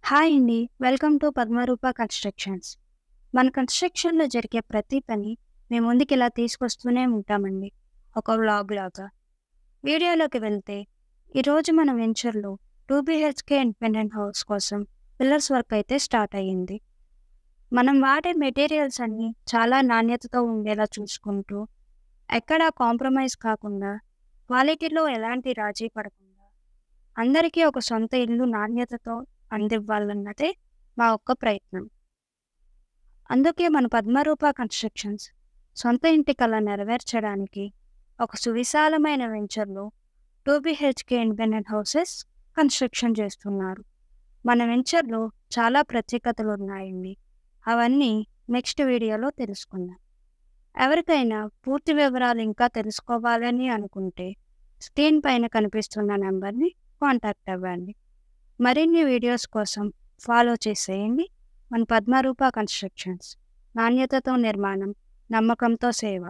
Hi అండి. Welcome to Padmarupa constructions. మన కన్‌స్ట్రక్షన్‌లో జరిగే ప్రతి పని మీ ముందుకిలా తీసుకొస్తూనే ఉంటామండి. ఒక వ్లాగ్ లాగా. వీడియోలోకి వెళ్తే, ఈరోజు మన వెంచర్‌లో 2 బీహెచ్‌కే ఇండిపెండెంట్ హౌస్ కోసం పిల్లర్స్ వర్క్ అయితే స్టార్ట్ అయ్యింది. మనం వాడే మెటీరియల్స్ అన్నీ చాలా నాణ్యతతో ఉండేలా చూసుకుంటూ, ఎక్కడా కాంప్రమైజ్ కాకుండా, క్వాలిటీలో ఎలాంటి రాజీ పడకుండా, అందరికీ ఒక సొంత ఇల్లు నాణ్యతతో అందివ్వాలన్నదే మా ఒక్క ప్రయత్నం. అందుకే మన పద్మరూప కన్‌స్ట్రక్షన్స్ సొంత ఇంటి కల నెరవేర్చడానికి ఒక సువిశాలమైన వెంచర్‌లో 2 బీహెచ్‌కే ఇండిపెండెంట్ హౌసెస్ కన్‌స్ట్రక్షన్ చేస్తున్నారు. మన వెంచర్‌లో చాలా ప్రత్యేకతలున్నాయండి. అవన్నీ నెక్స్ట్ వీడియోలో తెలుసుకుందాం. ఎవరికైనా పూర్తి వివరాలు ఇంకా తెలుసుకోవాలని అనుకుంటే స్క్రీన్ పైన కనిపిస్తున్న నంబర్‌ని కాంటాక్ట్ అవ్వండి. మరిన్ని వీడియోస్ కోసం ఫాలో చేసేయండి మన పద్మరూప కన్‌స్ట్రక్షన్స్. నాణ్యతతో నిర్మాణం, నమ్మకంతో సేవ.